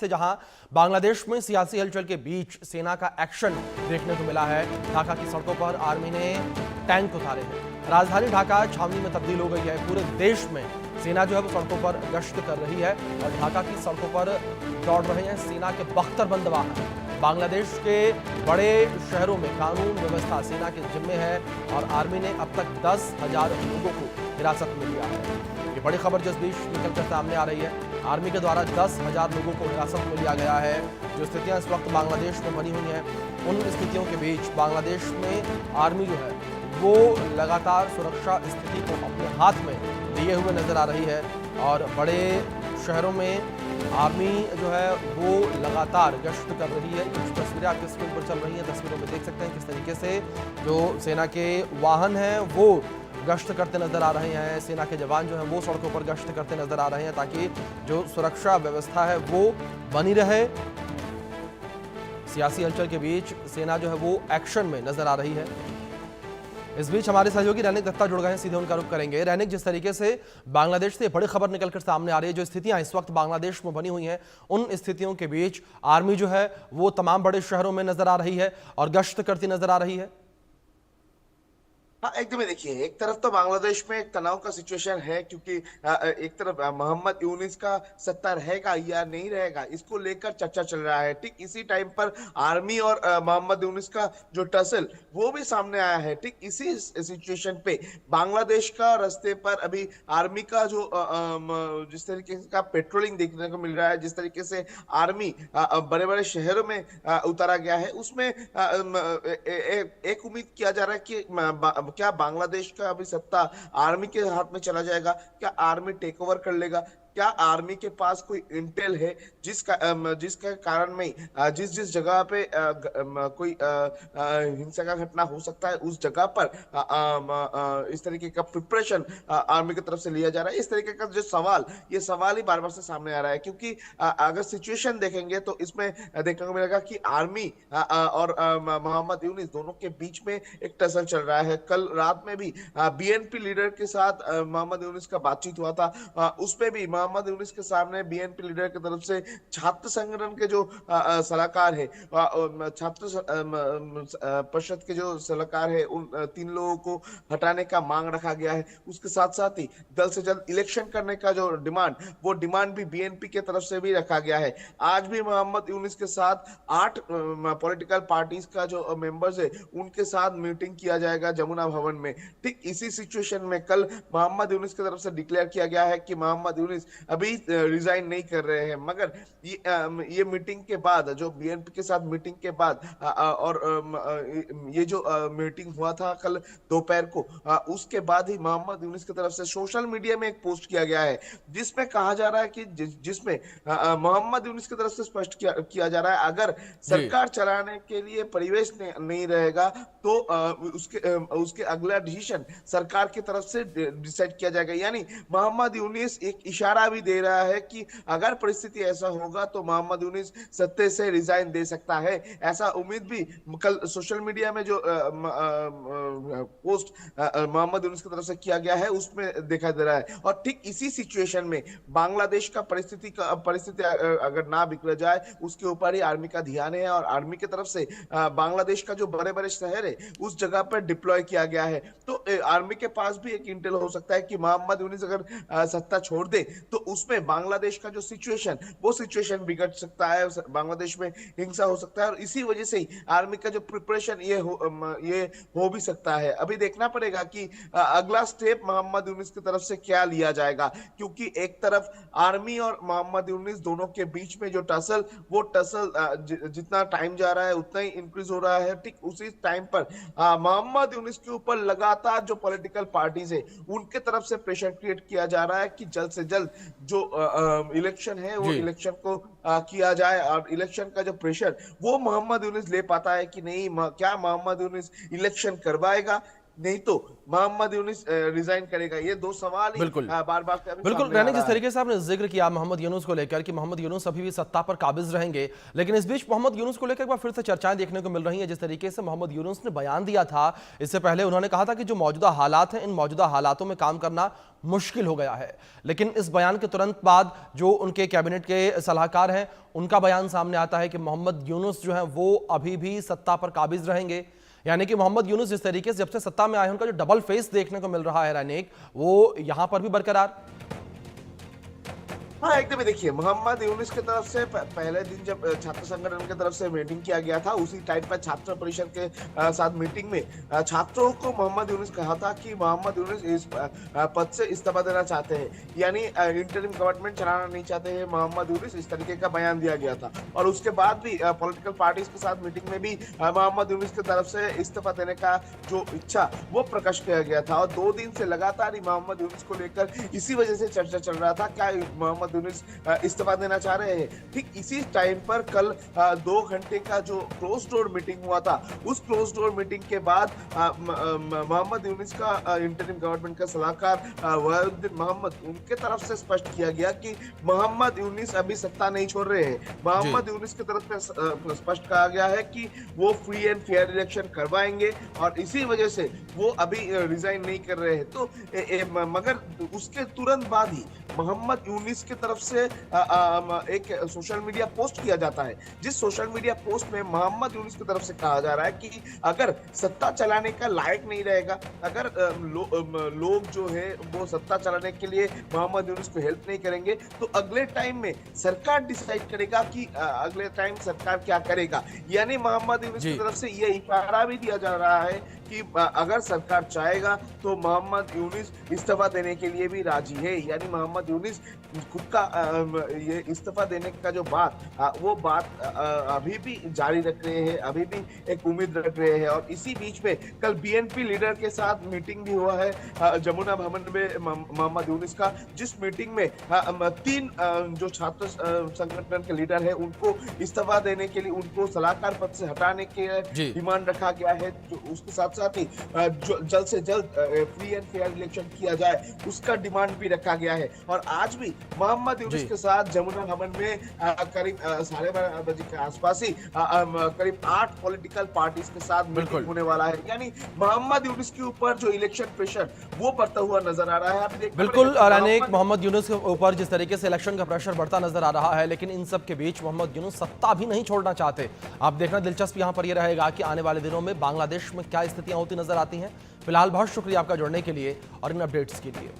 से जहां बांग्लादेश में सियासी हलचल के बीच सेना का एक्शन देखने को मिला है। ढाका की सड़कों पर आर्मी ने टैंक उतारे हैं। राजधानी ढाका छावनी में तब्दील हो गई है। पूरे देश में सेना जो है वो सड़कों पर गश्त कर रही है और ढाका की सड़कों पर दौड़ रहे हैं सेना के बख्तरबंद वाहन। बांग्लादेश के बड़े शहरों में कानून व्यवस्था सेना के जिम्मे है और आर्मी ने अब तक 10,000 लोगों को हिरासत में लिया है। ये बड़ी खबर जिस बीच निकलकर सामने आ रही है। आर्मी के द्वारा 10,000 लोगों को हिरासत में लिया गया है। जो स्थितियां इस वक्त बांग्लादेश में बनी हुई हैं, उन स्थितियों के बीच बांग्लादेश में आर्मी जो है वो लगातार सुरक्षा स्थिति को अपने हाथ में लिए हुए नजर आ रही है और बड़े शहरों में आर्मी जो है वो लगातार गश्त कर रही है। कुछ तस्वीरें आपके स्क्रीन पर चल रही हैं। तस्वीरों में देख सकते हैं किस तरीके से जो सेना के वाहन हैं वो गश्त करते नजर आ रहे हैं। सेना के जवान जो हैं वो सड़कों पर गश्त करते नजर आ रहे हैं ताकि जो सुरक्षा व्यवस्था है वो बनी रहे। सियासी हलचल के बीच सेना जो है वो एक्शन में नजर आ रही है। इस बीच हमारे सहयोगी रैनिक दत्ता जुड़ गए हैं, सीधे उनका रुख करेंगे। रैनिक, जिस तरीके से बांग्लादेश से बड़ी खबर निकलकर सामने आ रही है, जो स्थितियां इस वक्त बांग्लादेश में बनी हुई हैं, उन स्थितियों के बीच आर्मी जो है वो तमाम बड़े शहरों में नजर आ रही है और गश्त करती नजर आ रही है। हाँ, एकदम देखिए, एक तरफ तो बांग्लादेश में एक तनाव का सिचुएशन है क्योंकि एक तरफ मोहम्मद यूनिस का सत्ता रहेगा या नहीं रहेगा इसको लेकर चर्चा चल रहा है। ठीक इसी टाइम पर आर्मी और मोहम्मद यूनिस का जो टसल वो भी सामने आया है। ठीक इसी सिचुएशन पे बांग्लादेश का रास्ते पर अभी आर्मी का जो जिस तरीके का पेट्रोलिंग देखने को मिल रहा है, जिस तरीके से आर्मी बड़े बड़े शहरों में उतारा गया है, उसमें एक उम्मीद किया जा रहा है कि क्या बांग्लादेश का अभी सत्ता आर्मी के हाथ में चला जाएगा? क्या आर्मी टेक ओवर कर लेगा? क्या आर्मी के पास कोई इंटेल है जिसका कारण में जिस जिस जगह पे कोई हिंसा का घटना हो सकता है उस जगह पर इस तरीके का प्रिपरेशन आर्मी की तरफ से लिया जा रहा है? इस तरीके का जो सवाल, ये सवाल ही बार बार से सामने आ रहा है क्योंकि अगर सिचुएशन देखेंगे तो इसमें देखने को मिलेगा कि आर्मी और मोहम्मद यूनिस दोनों के बीच में एक टसल चल रहा है। कल रात में भी बीएनपी लीडर के साथ मोहम्मद यूनिस का बातचीत हुआ था। उसमें भी मोहम्मद यूनिस के सामने बीएनपी लीडर की तरफ से छात्र संगठन के जो सलाहकार है, छात्र परिषद के जो सलाहकार है, उन 3 लोगों को हटाने का मांग रखा गया है। उसके साथ साथ ही जल्द से जल्द इलेक्शन करने का जो डिमांड, वो डिमांड भी बीएनपी के तरफ से भी रखा गया है। आज भी मोहम्मद यूनिस के साथ 8 पॉलिटिकल पार्टीज का जो मेंबर्स है उनके साथ मीटिंग किया जाएगा जमुना भवन में। ठीक इसी सिचुएशन में कल मोहम्मद यूनिस की तरफ से डिक्लेयर किया गया है कि मोहम्मद यूनिस अभी रिजाइन नहीं कर रहे हैं, मगर ये मीटिंग के बाद, जो बीएनपी के साथ मीटिंग के बाद और ये जो मीटिंग हुआ था कल दोपहर को, उसके बाद ही मोहम्मद यूनिस की तरफ से सोशल मीडिया में एक पोस्ट किया गया है जिसमें कहा जा रहा है कि जिसमें मोहम्मद यूनिस की तरफ से स्पष्ट किया जा रहा है अगर जी, सरकार चलाने के लिए परिवेश नहीं रहेगा तो उसके अगला डिसीजन सरकार की तरफ से डिसाइड किया जाएगा। यानी मोहम्मद यूनिस एक इशारा भी दे रहा है कि अगर परिस्थिति ऐसा होगा तो मोहम्मद यूनिस सत्ते से रिजाइन दे सकता है। ऐसा उम्मीद भी कल सोशल मीडिया में जो पोस्ट मोहम्मद यूनिस की तरफ से किया गया है उसमें देखा दे रहा है। और ठीक इसी सिचुएशन में बांग्लादेश का परिस्थिति अगर ना बिगड़ जाए उसके ऊपर ही आर्मी का ध्यान है और आर्मी की तरफ से बांग्लादेश का जो बड़े बड़े शहर है उस जगह पर डिप्लॉय किया गया है। तो आर्मी के पास भी एक इंटेल हो सकता है कि मोहम्मद यूनिस अगर सत्ता छोड़ दे तो उसमें बांग्लादेश का जो सिचुएशन, वो सिचुएशन बिगड़ सकता है, बांग्लादेश में हिंसा हो सकता है और इसी वजह से ही आर्मी का जो प्रिपरेशन ये हो भी सकता है। अभी देखना पड़ेगा कि अगला स्टेप मोहम्मद यूनिस की तरफ से क्या लिया जाएगा क्योंकि एक तरफ आर्मी और मोहम्मद यूनिस दोनों के बीच में जो टसल, वो टसल जितना टाइम जा रहा है उतना ही इंक्रीज हो रहा है। ठीक उसी टाइम पर मोहम्मद यूनिस के ऊपर लगातार जो पॉलिटिकल पार्टीज है उनके तरफ से प्रेशर क्रिएट किया जा रहा है कि जल्द से जल्द जो इलेक्शन है वो जी। इलेक्शन को किया जाए और इलेक्शन का जो प्रेशर वो मोहम्मद यूनिस ले पाता है कि नहीं, क्या मोहम्मद यूनिस इलेक्शन करवाएगा नहीं तो मोहम्मद यूनुस रिजाइन करेगा। ये दो सवाल ही बिल्कुल बार बार बिल्कुल रैनिक, जिस तरीके से आपने जिक्र किया मोहम्मद यूनुस को लेकर कि मोहम्मद यूनुस अभी भी सत्ता पर काबिज रहेंगे, लेकिन इस बीच मोहम्मद यूनुस को लेकर एक बार फिर से चर्चाएं देखने को मिल रही हैं। जिस तरीके से मोहम्मद यूनुस ने बयान दिया था इससे पहले, उन्होंने कहा था कि जो मौजूदा हालात हैं, इन मौजूदा हालातों में काम करना मुश्किल हो गया है। लेकिन इस बयान के तुरंत बाद जो उनके कैबिनेट के सलाहकार हैं, उनका बयान सामने आता है कि मोहम्मद यूनुस जो है वो अभी भी सत्ता पर काबिज रहेंगे। यानी कि मोहम्मद यूनुस जिस तरीके से जब से सत्ता में आए, उनका जो डबल फेस देखने को मिल रहा है रैनिक, वो यहां पर भी बरकरार। हाँ एकदम देखिए, मोहम्मद यूनुस की तरफ से पहले दिन जब छात्र संगठन की तरफ से मीटिंग किया गया था, उसी टाइम पर छात्र परिषद के साथ मीटिंग में छात्रों को मोहम्मद यूनुस कहा था कि मोहम्मद यूनुस इस पद से इस्तीफा देना चाहते हैं, यानी इंटरिम गवर्नमेंट चलाना नहीं चाहते हैं मोहम्मद यूनुस। इस तरीके का बयान दिया गया था और उसके बाद भी पॉलिटिकल पार्टीज के साथ मीटिंग में भी मोहम्मद यूनुस की तरफ से इस्तीफा देने का जो इच्छा वो प्रकट किया गया था। और 2 दिन से लगातार ही मोहम्मद यूनुस को लेकर इसी वजह से चर्चा चल रहा था, क्या मोहम्मद यूनुस इस्तीफा देना चाह रहे हैं। ठीक इसी टाइम पर कल 2 घंटे का जो क्लोज डोर मीटिंग हुआ था, उस क्लोज डोर मीटिंग के बाद मोहम्मद यूनुस का इंटरिम गवर्नमेंट का सलाहकार वहीउद्दीन मोहम्मद, उनके तरफ से स्पष्ट किया गया कि मोहम्मद यूनुस अभी सत्ता नहीं छोड़ रहे हैं। मोहम्मद यूनुस की तरफ से स्पष्ट कहा गया है कि वो फ्री एंड फेयर इलेक्शन करवाएंगे और इसी वजह से वो अभी रिजाइन नहीं कर रहे हैं। तो मगर उसके तुरंत बाद ही मोहम्मद यूनुस की तरफ से एक सोशल मीडिया पोस्ट किया जाता है, जिस सोशल मीडिया पोस्ट में मोहम्मद यूनुस की तरफ से कहा जा रहा है कि अगर सत्ता चलाने का लायक नहीं रहेगा, अगर लोग जो है वो सत्ता चलाने के लिए मोहम्मद यूनुस को हेल्प नहीं करेंगे, तो अगले टाइम में सरकार डिसाइड करेगा कि अगले टाइम सरकार क्या करेगा। यानी मोहम्मद यूनुस की तरफ से ये इशारा भी दिया जा रहा है कि अगर सरकार चाहेगा तो मोहम्मद यूनुस इस्तीफा देने के लिए भी राजी है। यानी मोहम्मद यूनुस खुद का ये इस्तीफा देने का जो बात वो बात अभी भी जारी रख रहे हैं, अभी भी एक उम्मीद रख रहे हैं। और इसी बीच में कल बीएनपी लीडर के साथ मीटिंग भी हुआ है जमुना भवन में मोहम्मद यूनुस का, जिस मीटिंग में 3 जो छात्र संगठन के लीडर है उनको इस्तीफा देने के लिए, उनको सलाहकार पद से हटाने के डिमांड रखा गया है। जो उसके साथ साथ ही जल्द से जल्द फ्री एंड फेयर इलेक्शन किया जाए, उसका डिमांड भी रखा गया है। और आज भी मोहम्मद यूनुस के साथ जमुना भवन में करीब 12:30 बजे के आसपास ही करीब 8 पॉलिटिकल पार्टीज के साथ मीटिंग होने वाला है। यानी मोहम्मद यूनुस के ऊपर जो इलेक्शन प्रेशर वो बढ़ता हुआ नजर आ रहा है। बिल्कुल रैनिक, मोहम्मद यूनुस के ऊपर जिस तरीके से इलेक्शन का प्रेशर बढ़ता नजर आ रहा है, लेकिन इन सब के बीच मोहम्मद यूनुस सत्ता भी नहीं छोड़ना चाहते। आप देखना दिलचस्प यहां पर यह रहेगा कि आने वाले दिनों में बांग्लादेश में क्या स्थितियां होती नजर आती हैं। फिलहाल बहुत शुक्रिया आपका जुड़ने के लिए और इन अपडेट्स के लिए।